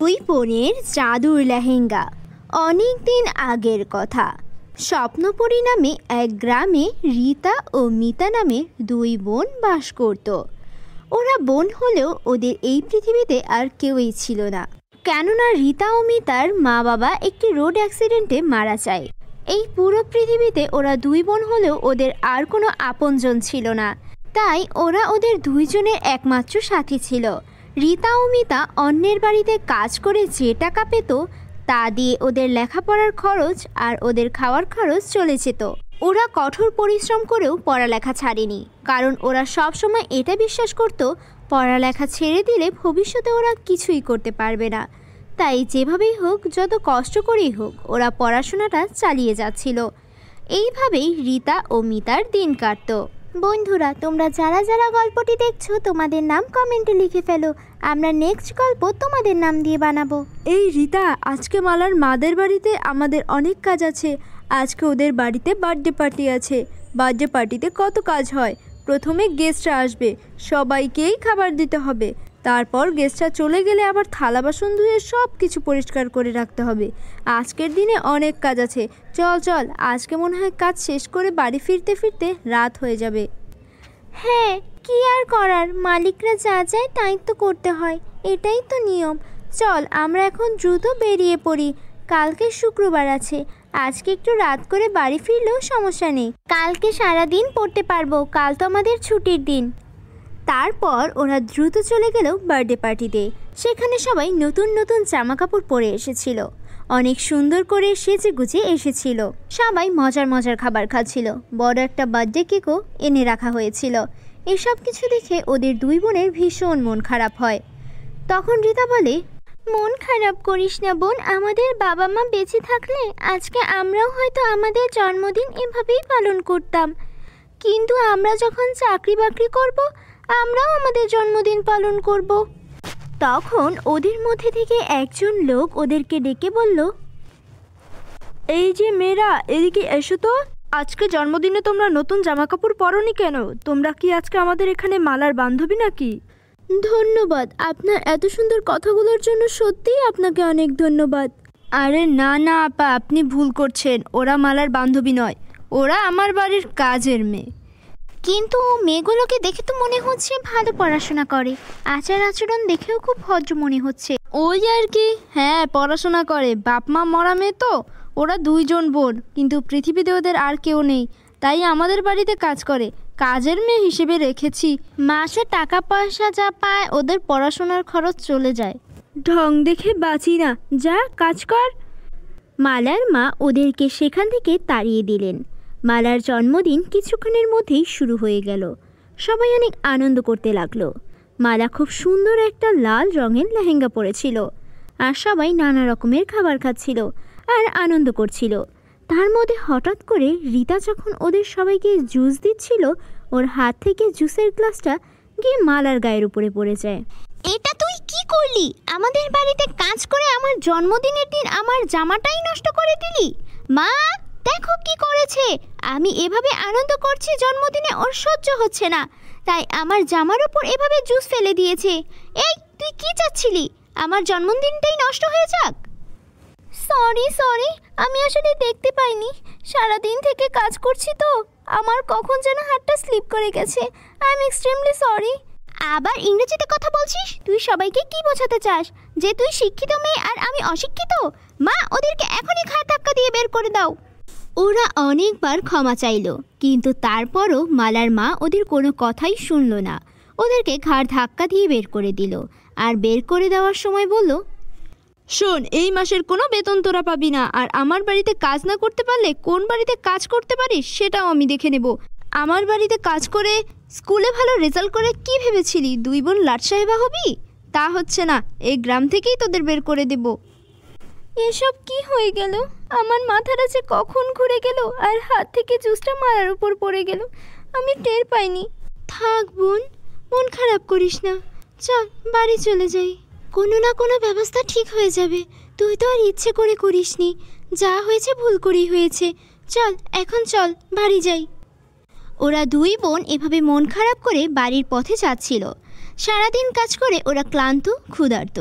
দুই বোনের জাদুর লেহেঙ্গা। অনেক দিন আগের কথা। স্বপ্নপুরী নামে এক গ্রামে রীতা ও মিতা নামে দুই বোন বাস করত। ওরা বোন হলেও ওদের এই পৃথিবীতে আর কেউই ছিল না, কেননা রীতা ও মিতার মা বাবা একটি রোড অ্যাক্সিডেন্টে মারা যায়। এই পুরো পৃথিবীতে ওরা দুই বোন হলেও ওদের আর কোনো আপনজন ছিল না, তাই ওরা ওদের দুইজনের একমাত্র সাথী ছিল। রীতা ও মিতা অন্যের বাড়িতে কাজ করে যে টাকা পেত তা দিয়ে ওদের লেখাপড়ার খরচ আর ওদের খাওয়ার খরচ চলে যেত। ওরা কঠোর পরিশ্রম করেও পড়ালেখা ছাড়েনি, কারণ ওরা সব সময় এটা বিশ্বাস করত পড়ালেখা ছেড়ে দিলে ভবিষ্যতে ওরা কিছুই করতে পারবে না। তাই যেভাবেই হোক, যত কষ্ট করেই হোক, ওরা পড়াশোনাটা চালিয়ে যাচ্ছিল। এইভাবেই রীতা ও মিতার দিন কাটত। বন্ধুরা, তোমরা যারা যারা গল্পটি দেখছো তোমাদের নাম কমেন্টে লিখে ফেলো, আমরা নেক্সট গল্প তোমাদের নাম দিয়ে বানাবো। এই রীতা, আজকে মালার মাদের বাড়িতে আমাদের অনেক কাজ আছে। আজকে ওদের বাড়িতে বার্থডে পার্টি আছে। বার্থডে পার্টিতে কত কাজ হয়। প্রথমে গেস্টরা আসবে, সবাইকেই খাবার দিতে হবে। তারপর গেস্টরা চলে গেলে আবার থালা বাসন ধুয়ে সব কিছু পরিষ্কার করে রাখতে হবে। আজকের দিনে অনেক কাজ আছে। চল চল, আজকে মনে হয় কাজ শেষ করে বাড়ি ফিরতে ফিরতে রাত হয়ে যাবে। হ্যাঁ, কি আর করার, মালিকরা যা চায় তাই তো করতে হয়, এটাই তো নিয়ম। চল আমরা এখন দ্রুত বেরিয়ে পড়ি। কালকে শুক্রবার আছে, আজকে একটু রাত করে বাড়ি ফিরলেও সমস্যা নেই। কালকে সারা দিন পড়তে পারবো, কাল তো আমাদের ছুটির দিন। তারপর ওরা দ্রুত চলে গেল বার্থডে পার্টিতে। সেখানে সবাই নতুন নতুন জামা কাপড় পরে এসেছিল, অনেক সুন্দর করে সেজে গুজে এসেছিল। সবাই মজার মজার খাবার খাচ্ছিল। বড় একটা বার্থডে কেকও এনে রাখা হয়েছিল। এসব কিছু দেখে ওদের দুই বোনের ভীষণ মন খারাপ হয়। তখন রীতা বলে, মন খারাপ করিস না বোন, আমাদের বাবা মা বেঁচে থাকলে আজকে আমরাও হয়তো আমাদের জন্মদিন এভাবেই পালন করতাম, কিন্তু আমরা যখন চাকরি বাকরি করব আমরাও আমাদের জন্মদিন পালন করব। তখন ওদের মধ্যে থেকে একজন লোক ওদেরকে ডেকে বলল, এই যে মেয়েরা, এদিকে এসো তো। আজকে জন্মদিনে তোমরা নতুন জামা কাপড় পরোনি কেন? তোমরা কি আজকে আমাদের এখানে মালার বান্ধবী নাকি? ধন্যবাদ, আপনার এত সুন্দর কথাগুলোর জন্য সত্যিই আপনাকে অনেক ধন্যবাদ। আরে না না আপা, আপনি ভুল করছেন। ওরা মালার বান্ধবী নয়, ওরা আমার বাড়ির কাজের মেয়ে। কিন্তু মেয়েগুলোকে দেখে তো মনে হচ্ছে ভালো পড়াশোনা করে, আচার আচরণ দেখেও খুব ভদ্র মনে হচ্ছে। ওই আর কি, হ্যাঁ পড়াশোনা করে। বাপ মা মরা মেয়ে তো। ওরা দুইজন বোন, কিন্তু পৃথিবীতে ওদের আর কেউ নেই, তাই আমাদের বাড়িতে কাজ করে। কাজের মেয়ে হিসেবে রেখেছি। মাসে টাকা পয়সা যা পায় ওদের পড়াশোনার খরচ চলে যায়। ঢং দেখে বাঁচি না, যা কাজ কর। মালার মা ওদেরকে সেখান থেকে তাড়িয়ে দিলেন। মালার জন্মদিন কিছুক্ষণের মধ্যেই শুরু হয়ে গেল। সবাই অনেক আনন্দ করতে লাগলো। মালা খুব সুন্দর একটা লাল রঙের লেহেঙ্গা পরেছিল, আর সবাই নানা রকমের খাবার খাচ্ছিল আর আনন্দ করছিল। তার মধ্যে হঠাৎ করে রীতা যখন ওদের সবাইকে জুস দিচ্ছিল, ওর হাত থেকে জুসের গ্লাসটা গিয়ে মালার গায়ের উপরে পড়ে যায়। এটা তুই কি করলি? আমাদের বাড়িতে কাজ করে আমার জন্মদিনের দিন আমার জামাটাই নষ্ট করে দিলি। মা দেখো কি করেছে। আমি এভাবে আনন্দ করছি জন্মদিনে, ওর সহ্য হচ্ছে না, তাই আমার জামার উপর এভাবে জুস ফেলে দিয়েছে। এই তুই কি চাচ্ছিলি? আমার জন্মদিনটাই নষ্ট হয়ে যাক। সরি, আমি আসলে দেখতে পাইনি, সারাদিন থেকে কাজ করছি তো আমার কখন যেন হাতটা স্লিপ করে গেছে। I am extremely sorry. আবার ইংরেজিতে কথা বলছিস? তুই সবাইকে কি বোঝাতে চাস যে তুই শিক্ষিত মেয়ে আর আমি অশিক্ষিত? মা ওদেরকে এখনই ঘাড় ধাক্কা দিয়ে বের করে দাও। ওরা অনেকবার ক্ষমা চাইল, কিন্তু তারপরও মালার মা ওদের কোনো কথাই শুনল না। ওদেরকে ঘাড় ধাক্কা দিয়ে বের করে দিল, আর বের করে দেওয়ার সময় বলল, শোন, এই মাসের কোনো বেতন তোরা পাবি না, আর আমার বাড়িতে কাজ না করতে পারলে কোন বাড়িতে কাজ করতে পারিস সেটাও আমি দেখে নেব। আমার বাড়িতে কাজ করে স্কুলে ভালো রেজাল্ট করে কি ভেবেছিলি দুই বোন লাট সাহেবা হবি? তা হচ্ছে না, এই গ্রাম থেকেই তোদের বের করে দেব। এসব কি হয়ে গেল? আমার মাথাটা যে কখন ঘুরে গেল আর হাত থেকে জুসটা মারার উপর পড়ে গেল, আমি টের পাইনি। থাক বোন, মন খারাপ করিস না, চল বাড়ি চলে যাই। কোনো না কোনো ব্যবস্থা ঠিক হয়ে যাবে। তুই তো আর ইচ্ছে করে করিসনি, যা হয়েছে ভুল করেই হয়েছে। চল এখন চল বাড়ি যাই। ওরা দুই বোন এভাবে মন খারাপ করে বাড়ির পথে যাচ্ছিল। সারাদিন কাজ করে ওরা ক্লান্ত ক্ষুধার্ত।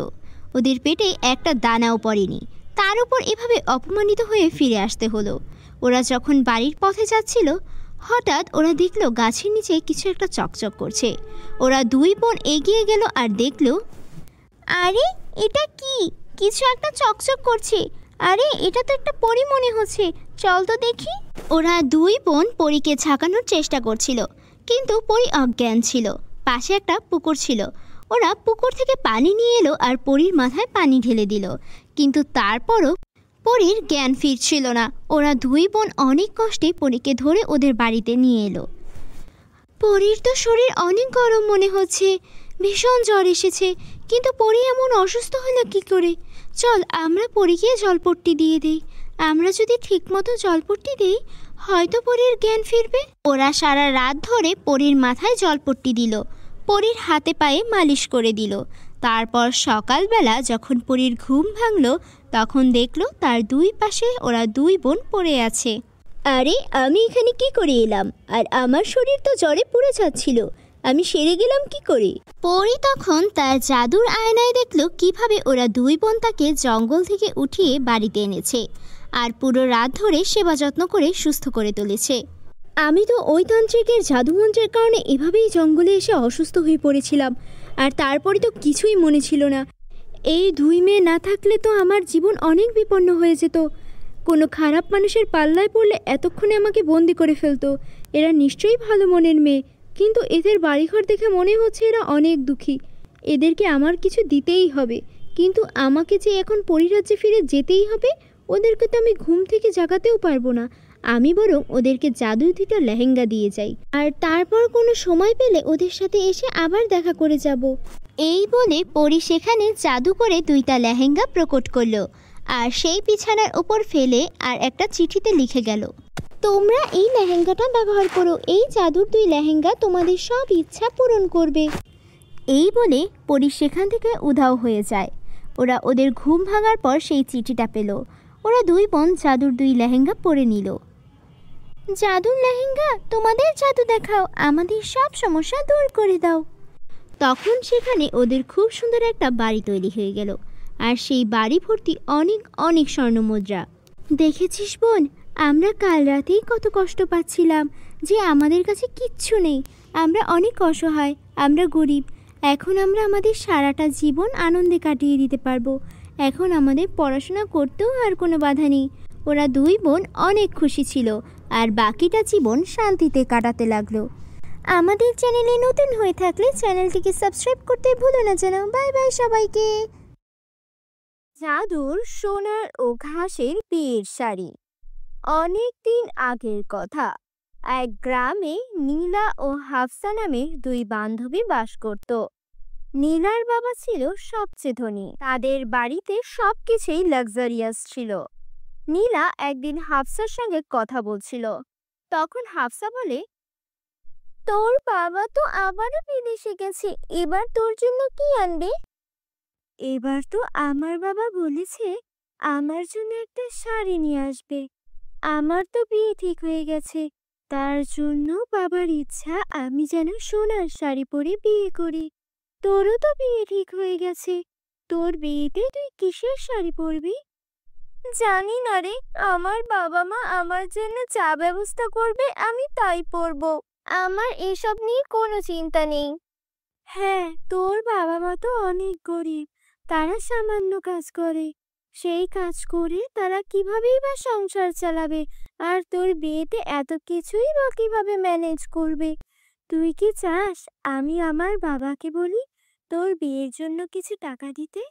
ওদের পেটে একটা দানাও পড়েনি, তার উপর এভাবে অপমানিত হয়ে ফিরে আসতে হলো। ওরা যখন বাড়ির পথে যাচ্ছিল, হঠাৎ ওরা দেখলো গাছের নিচে কিছু একটা চকচক করছে। ওরা দুই বোন এগিয়ে গেল আর দেখলো, আরে এটা কি, কিছু একটা চকচক করছে। আরে এটা তো একটা পরী মনে হচ্ছে, চল তো দেখি। ওরা দুই বোন পরীকে ঝাঁকানোর চেষ্টা করছিল, কিন্তু পরী অজ্ঞান ছিল। পাশে একটা পুকুর ছিল, ওরা পুকুর থেকে পানি নিয়ে এলো আর পরীর মাথায় পানি ঢেলে দিল, কিন্তু তারপরও পরীর জ্ঞান ফিরছিল না। ওরা দুই বোন অনেক কষ্টে পরীকে ধরে ওদের বাড়িতে নিয়ে এলো। পরীর তো শরীর অনেক গরম মনে হচ্ছে, ভীষণ জ্বর এসেছে, কিন্তু পরী এমন অসুস্থ হলো কি করে? চল আমরা পরীকে জলপট্টি দিয়ে দিই। আমরা যদি ঠিকমতো জলপট্টি দিই, হয়তো পরীর জ্ঞান ফিরবে। ওরা সারা রাত ধরে পরীর মাথায় জলপট্টি দিল, পরীর হাতে পায়ে মালিশ করে দিল। তারপর সকালবেলা যখন পরীর ঘুম ভাঙল, তখন দেখলো তার দুই পাশে ওরা দুই বোন পড়ে আছে। আরে আমি এখানে কি করে এলাম? আর আমার শরীর তো জ্বরে পুড়ে যাচ্ছিল, আমি সেরে গেলাম কি করে? পরী তখন তার জাদুর আয়নায় দেখলো কিভাবে ওরা দুই বোন তাকে জঙ্গল থেকে উঠিয়ে বাড়িতে এনেছে আর পুরো রাত ধরে সেবা যত্ন করে সুস্থ করে তুলেছে। আমি তো ওই তান্ত্রিকের জাদুমন্ত্রের কারণে এভাবেই জঙ্গলে এসে অসুস্থ হয়ে পড়েছিলাম, আর তারপরে তো কিছুই মনে ছিল না। এই দুই মেয়ে না থাকলে তো আমার জীবন অনেক বিপন্ন হয়ে যেত। কোনো খারাপ মানুষের পাল্লায় পড়লে এতক্ষণে আমাকে বন্দি করে ফেলতো। এরা নিশ্চয়ই ভালো মনের মেয়ে, কিন্তু এদের বাড়িঘর দেখে মনে হচ্ছে এরা অনেক দুঃখী। এদেরকে আমার কিছু দিতেই হবে, কিন্তু আমাকে যে এখন পরিরাজ্যে ফিরে যেতেই হবে, ওদেরকে তো আমি ঘুম থেকে জাগাতেও পারবো না। আমি বরং ওদেরকে জাদুর দুটো লেহেঙ্গা দিয়ে যাই, আর তারপর কোনো সময় পেলে ওদের সাথে এসে আবার দেখা করে যাব। এই বলে পরী সেখানে জাদু করে দুইটা লেহেঙ্গা প্রকট করলো, আর সেই বিছানার উপর ফেলে আর একটা চিঠিতে লিখে গেল, তোমরা এই লেহেঙ্গাটা ব্যবহার করো, এই জাদুর দুই লেহেঙ্গা তোমাদের সব ইচ্ছা পূরণ করবে। এই বলে পরী সেখান থেকে উধাও হয়ে যায়। ওরা ওদের ঘুম ভাঙার পর সেই চিঠিটা পেল। ওরা দুই বোন জাদুর দুই লেহেঙ্গা পরে নিল। জাদুর লেহেঙ্গা, তোমাদের জাদু দেখাও, আমাদের সব সমস্যা দূর করে দাও। তখন সেখানে ওদের খুব সুন্দর একটা বাড়ি তৈরি হয়ে গেল, আর সেই বাড়ি ভর্তি অনেক অনেক স্বর্ণমুদ্রা। দেখেছিস বোন, আমরা কাল রাতেই কত কষ্ট পাচ্ছিলাম যে আমাদের কাছে কিচ্ছু নেই, আমরা অনেক অসহায়, আমরা গরিব। এখন আমরা আমাদের সারাটা জীবন আনন্দে কাটিয়ে দিতে পারবো। এখন আমাদের পড়াশোনা করতেও আর কোনো বাধা নেই। ওরা দুই বোন অনেক খুশি ছিল, আর বাকিটা জীবন শান্তিতে কাটাতে লাগলো। আমাদের চ্যানেলে নতুন হয়ে থাকলে চ্যানেলটিকে সাবস্ক্রাইব করতে ভুলো না যেন। বাই বাই সবাইকে। জাদুর সোনার ও ঘাসের বিয়ের শাড়ি। অনেক দিন আগের কথা, এক গ্রামে নীলা ও হাফসা নামের দুই বান্ধবী বাস করত। নীলার বাবা ছিল সবচেয়ে ধনী, তাদের বাড়িতে সবকিছুই লাক্সারিয়াস ছিল। নীলা একদিন হাফসার সঙ্গে কথা বলছিল, তখন হাফসা বলে, তোর বাবা তো আবারও বিদেশে গেছে, এবার তোর জন্য কি আনবে? এবার তো আমার বাবা বলেছে আমার জন্য একটা শাড়ি নিয়ে আসবে। আমার তো বিয়ে ঠিক হয়ে গেছে, তার জন্য বাবার ইচ্ছা আমি যেন সোনার শাড়ি পরে বিয়ে করি। তোরও তো বিয়ে ঠিক হয়ে গেছে, তোর বিয়েতে তুই কিসের শাড়ি পরবি? জানি না রে, আমার বাবা মা আমার জন্য চা ব্যবস্থা করবে, আমি তাই পরবো। আমার এসব নিয়ে কোনো চিন্তা নেই। হ্যাঁ, তোর বাবা মা তো অনেক গরিব, তারা সামান্য কাজ করে, সেই কাজ করে তারা কিভাবেই বা সংসার চালাবে, আর তোর বিয়েতে এত কিছুই বা কিভাবে ম্যানেজ করবে? তুই কি চাস আমি আমার বাবাকে বলি তোর বিয়ের জন্য কিছু টাকা দিতে?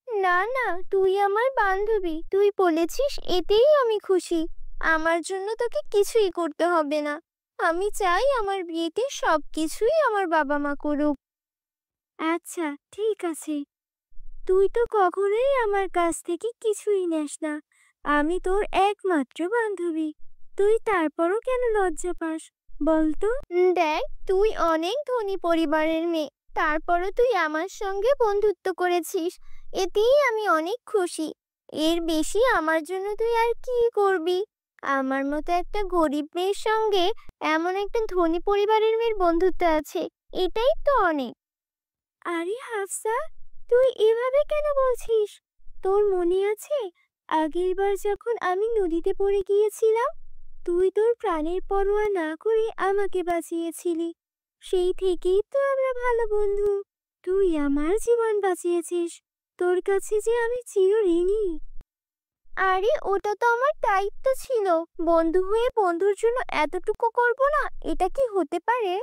না না, তুই আমার বান্ধবী, তুই বলেছিস এতেই আমি খুশি। আমার জন্য তোকে কিছুই করতে হবে না। আমি চাই আমার বিয়েতে সবকিছুই আমার বাবা মা করুক। আচ্ছা ঠিক আছে, তুই তো কখনোই আমার কাছ থেকে কিছুই নেস না, আমি তোর একমাত্র বান্ধবী, তুই তারপরও কেন লজ্জা পাস বলতো? দেখ, তুই অনেক ধনী পরিবারের মেয়ে, তারপরও তুই আমার সঙ্গে বন্ধুত্ব করেছিস, এতেই আমি অনেক খুশি। এর বেশি আমার জন্য তুই আর কি করবি? আমার মতো একটা গরিব মেয়ের সঙ্গে এমন একটা ধনী পরিবারের মেয়ের বন্ধুত্ব আছে, এটাই তো অনেক। আরে হাফসা, তুই এভাবে কেন বলছিস? তোর মনে আছে আগেরবার যখন আমি নদীতে পড়ে গিয়েছিলাম, তুই তোর প্রাণের পরোয়া না করে আমাকে বাঁচিয়েছিলি। সেই থেকেই তো আমরা ভালো বন্ধু। তুই আমার জীবন বাঁচিয়েছিস, তোর কাছে যে আমি চিরঋণী। আরে ওটা তো আমার দায়িত্ব ছিল। বন্ধু হয়ে বন্ধুর জন্য এতটুকু করব না, এটা কি হতে পারে?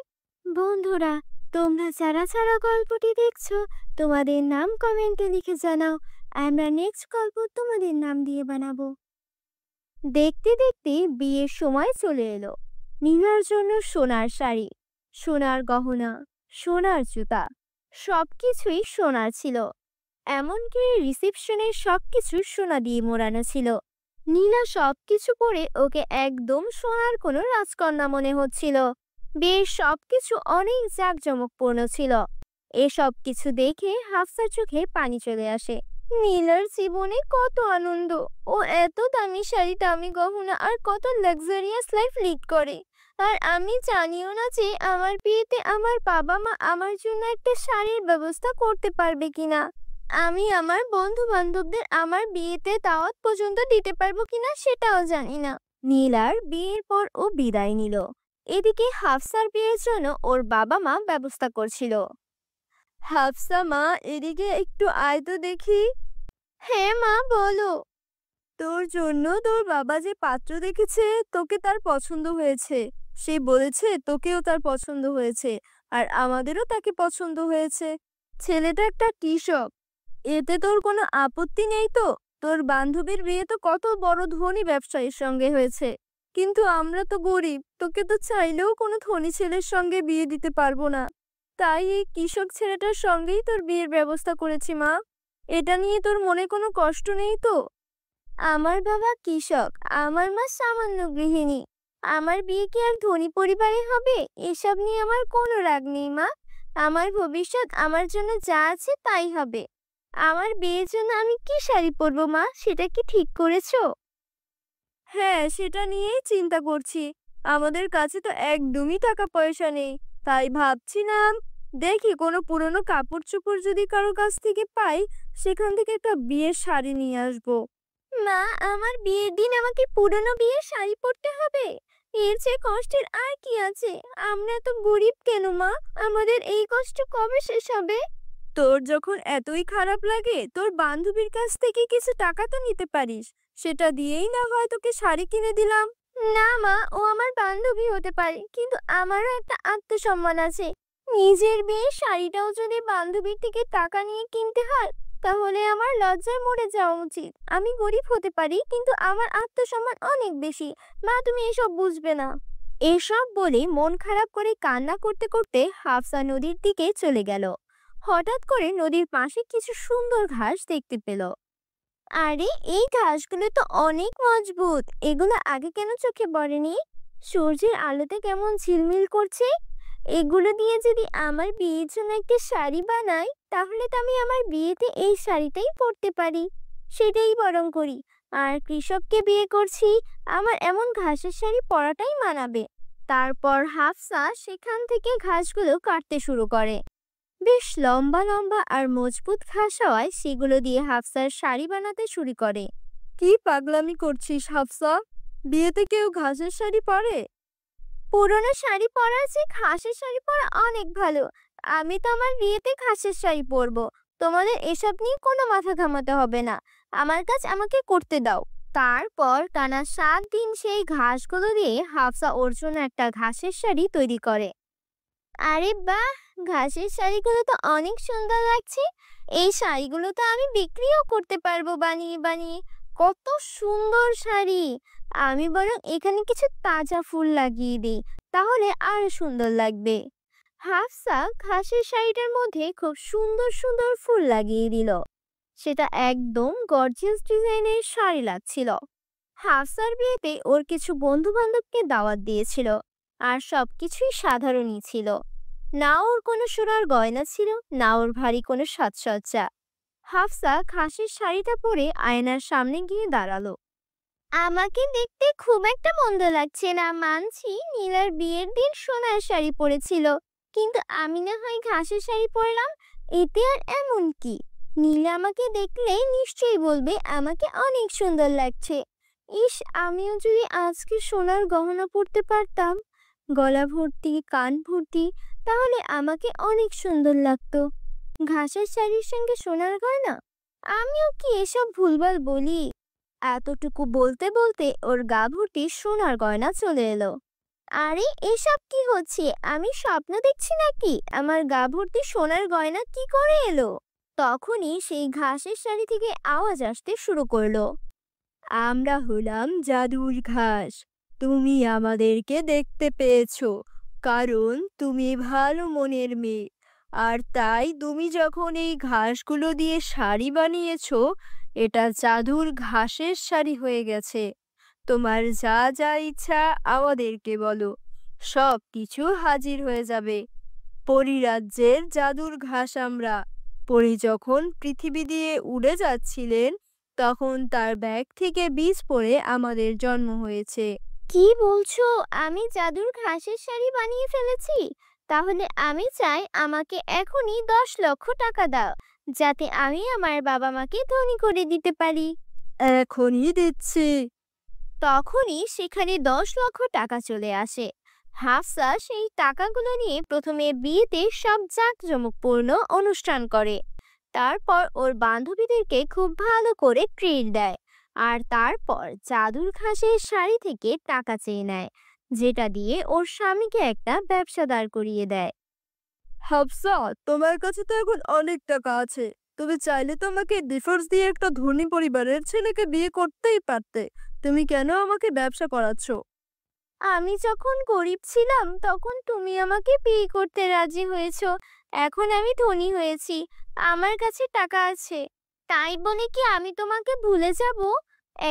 বন্ধুরা, তোমরা যারা যারা গল্পটি দেখছো, তোমাদের নাম কমেন্টে লিখে জানাও। আমরা নেক্সট গল্প তোমাদের নাম দিয়ে বানাবো। দেখতে দেখতে বিয়ের সময় চলে এলো। নীলার জন্য সোনার শাড়ি, সোনার গহনা, সোনার জুতা, সবকিছুই সোনার ছিল। এমনকি রিসেপশনের সবকিছু সোনা দিয়ে মোড়ানো ছিল। নীলা সবকিছু পরে ওকে একদম সোনার কোনো রাজকন্যা মনে হচ্ছিল। বিয়ের সবকিছু অনেক জাঁকজমকপূর্ণ ছিল। এসব কিছু দেখে হাফসার চোখে পানি চলে আসে। নীলার জীবনে কত আনন্দ! ও এত দামি শাড়ি, দামি গহনা আর কত লাক্সারিয়াস লাইফ লিড করে। আর আমি জানিও না যে আমার বিয়েতে আমার বাবা মা আমার জন্য একটা শাড়ির ব্যবস্থা করতে পারবে কিনা। আমি আমার বন্ধু বান্ধবদের আমার বিয়েতে দাওয়াত পর্যন্ত দিতে পারবো কিনা সেটাও জানি না। নীলার বিয়ের পর ও বিদায় নিল। এদিকে হাফসার বিয়ের জন্য ওর বাবা মা ব্যবস্থা করছিল। হাফসা মা, এদিকে একটু আয় তো দেখি। হ্যাঁ মা, বলো। তোর জন্য তোর বাবা যে পাত্র দেখেছে, তোকে তার পছন্দ হয়েছে। সে বলেছে তোকেও তার পছন্দ হয়েছে, আর আমাদেরও তাকে পছন্দ হয়েছে। ছেলেটা একটা কৃষক, এতে তোর কোনো আপত্তি নেই তো? তোর বান্ধবীর বিয়ে তো কত বড় ধনী ব্যবসায়ীর সঙ্গে হয়েছে, কিন্তু আমরা তো গরিব, তোকে তো চাইলেও কোনো ধনী ছেলের সঙ্গে বিয়ে দিতে পারবো না। তাই এই কৃষক ছেলেটার সঙ্গেই তোর বিয়ের ব্যবস্থা করেছি মা। এটা নিয়ে তোর মনে কোনো কষ্ট নেই তো? আমার বাবা কৃষক, আমার মা সামান্য গৃহিণী। আমার বিয়ে কি আর ধনী পরিবারে হবে? এসব নিয়ে আমার কোনো রাগ নেই মা। আমার ভবিষ্যৎ আমার জন্য যা আছে তাই হবে। আমার বিয়ের জন্য আমি কি শাড়ি পরবো মা, সেটা কি ঠিক করেছো? হ্যাঁ, সেটা নিয়েই চিন্তা করছি। আমাদের কাছে তো একদমই টাকা পয়সা নেই, তাই ভাবছিলাম দেখি কোনো পুরনো কাপড় চোপড় যদি কারো কাছ থেকে পাই, সেখান থেকে একটা বিয়ের শাড়ি নিয়ে আসবো। মা, আমার বিয়ের দিন আমাকে পুরনো বিয়ের শাড়ি পরতে হবে? এর চেয়ে কষ্টের আর কি আছে? আমরা তো গরিব কেন মা? আমাদের এই কষ্ট কবে শেষ হবে? তোর যখন এতই খারাপ লাগে, তোর বান্ধবীর কাছ থেকে কিছু টাকা তো নিতে পারিস, সেটা দিয়েই না হয় তোকে শাড়ি কিনে দিলাম। না মা, ও আমার বান্ধবী হতে পারে, কিন্তু আমারও একটা আত্মসম্মান আছে। নিজের বিয়ের শাড়িটাও যদি বান্ধবীর থেকে টাকা নিয়ে কিনতে হয়, তাহলে আমার লজ্জায় মরে যাওয়া উচিত। আমি গরিব হতে পারি, কিন্তু আমার আত্মসম্মান অনেক বেশি। মা, তুমি এসব বুঝবে না। এসব বলে মন খারাপ করে কান্না করতে করতে হাফসা নদীর দিকে চলে গেল। হঠাৎ করে নদীর পাশে কিছু সুন্দর ঘাস দেখতে পেল। আরে, এই ঘাসগুলো তো অনেক মজবুত। এগুলো আগে কেন চোখে পড়েনি? সূর্যের আলোতে কেমন ঝিলমিল করছে। এগুলো দিয়ে যদি আমার বিয়ের জন্য একটা শাড়ি বানাই, তাহলে তো আমি আমার বিয়েতে এই শাড়িটাই পরতে পারি। সেটাই বরং করি। আর কৃষককে বিয়ে করছি, আমার এমন ঘাসের শাড়ি পরাটাই মানাবে। তারপর হাফসা সেখান থেকে ঘাসগুলো কাটতে শুরু করে। বেশ লম্বা লম্বা আর মজবুত ঘাস হওয়ায় সেগুলো দিয়ে হাফসার শাড়ি বানাতে শুরু করে। কি পাগলামি করছিস হাফসা? বিয়েতে কেউ ঘাসের শাড়ি পরে? পুরনো শাড়ি পরার চেয়ে ঘাসের শাড়ি পরা অনেক ভালো। আমি তো আমার বিয়েতে ঘাসের শাড়ি পরবো। তোমাদের এসব নিয়ে কোনো মাথা ঘামাতে হবে না। আমার কাজ আমাকে করতে দাও। তারপর টানা 7 দিন সেই ঘাসগুলো দিয়ে হাফসা ওর জন্য একটা ঘাসের শাড়ি তৈরি করে। আরে বাহ, ঘাসের শাড়িগুলো তো অনেক সুন্দর লাগছে। এই শাড়িগুলো তো আমি বিক্রিও করতে পারবো বানিয়ে বানিয়ে। কত সুন্দর শাড়ি! আমি বরং এখানে কিছু তাজা ফুল লাগিয়ে দিই, তাহলে আরো সুন্দর লাগবে। হাফসা ঘাসের শাড়িটার মধ্যে খুব সুন্দর সুন্দর ফুল লাগিয়ে দিল। সেটা একদম গর্জিয়াস ডিজাইনের শাড়ি লাগছিল। হাফসার বিয়েতে ওর কিছু বন্ধু বান্ধবকে দাওয়াত দিয়েছিল, আর সবকিছুই সাধারণই ছিল। না ওর কোনো সোনার গয়না ছিল, না ওর ভারী কোনো সাজসজ্জা। হাফসা ঘাসের শাড়িটা পরে আয়নার সামনে গিয়ে দাঁড়ালো। আমাকে দেখতে খুব একটা মন্দ লাগছে না, মানছি। নীলার বিয়ের দিন সোনার শাড়ি পরেছিল, কিন্তু আমি না হয় ঘাসের শাড়ি পরলাম, এতে আর এমন কি? নীলা আমাকে দেখলে নিশ্চয়ই বলবে আমাকে অনেক সুন্দর লাগছে। ইস, আমিও যদি আজকে সোনার গহনা পরতে পারতাম, গলা ভর্তি কান ভর্তি, তাহলে আমাকে অনেক সুন্দর লাগতো। ঘাসের শাড়ির সঙ্গে সোনার গয়না, আমিও কি এসব ভুলভাল বলি? এতটুকু বলতে বলতে ওর গা ভর্তি সোনার গয়না চলে এলো। আরে এসব কি হচ্ছে? আমি স্বপ্ন দেখছি নাকি? আমার গা ভর্তি সোনার গয়না কি করে এলো? তখনই সেই ঘাসের শাড়ি থেকে আওয়াজ আসতে শুরু করলো। আমরা হলাম জাদুর ঘাস। তুমি আমাদেরকে দেখতে পেয়েছো, কারণ তুমি ভালো মনের মেয়ে। আর তাই তুমি যখন এই ঘাসগুলো দিয়ে শাড়ি বানিয়েছো, এটা জাদুর ঘাসের শাড়ি হয়ে গেছে। তোমার যা যা ইচ্ছা আমাদেরকে বলো, সব কিছু হাজির হয়ে যাবে। পরিরাজ্যের জাদুর ঘাস আমরা। পরি যখন পৃথিবী দিয়ে উড়ে যাচ্ছিলেন, তখন তার ব্যাগ থেকে বীজ পড়ে আমাদের জন্ম হয়েছে। কি বলছো? আমি জাদুর ঘাসের শাড়ি বানিয়ে ফেলেছি? তাহলে আমি চাই আমাকে এখনই 10 লক্ষ টাকা দাও, যাতে আমি আমার বাবা মাকে ধনী করে দিতে পারি। এখনই দিচ্ছি। তখনই সেখানে 10 লক্ষ টাকা চলে আসে। হাফসা সেই টাকাগুলো নিয়ে প্রথমে বিয়েতে সব জাঁকজমকপূর্ণ অনুষ্ঠান করে। তারপর ওর বান্ধবীদেরকে খুব ভালো করে ট্রিট দেয়। আর তারপর জাদুর ঘাসের শাড়ি থেকে টাকা চেয়ে নেয়, যেটা দিয়ে ওর স্বামীকে একটা ব্যবসা দাঁড় করিয়ে দেয়। হাফসা, তোমার কাছে তো এখন অনেক টাকা আছে। তুমি চাইলে তোমাকে ডিভোর্স দিয়ে একটা ধনী পরিবারের ছেলেকে বিয়ে করতেই পারতে। তুমি কেন আমাকে ব্যবসা করাচ্ছ? আমি যখন গরিব ছিলাম তখন তুমি আমাকে বিয়ে করতে রাজি হয়েছো। এখন আমি ধনী হয়েছি, আমার কাছে টাকা আছে, তাই বলে কি আমি তোমাকে ভুলে যাব?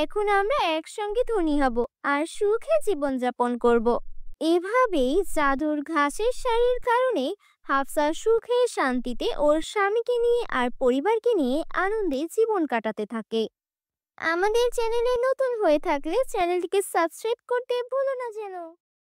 এখন আমরা একসঙ্গে ধনী হব আর সুখে জীবনযাপন করব। এভাবেই জাদুর ঘাসের শাড়ির কারণে হাফসা সুখে শান্তিতে ওর স্বামীকে নিয়ে আর পরিবারকে নিয়ে আনন্দে জীবন কাটাতে থাকে। আমাদের চ্যানেলে নতুন হয়ে থাকলে চ্যানেলটিকে সাবস্ক্রাইব করতে ভুলো না যেন।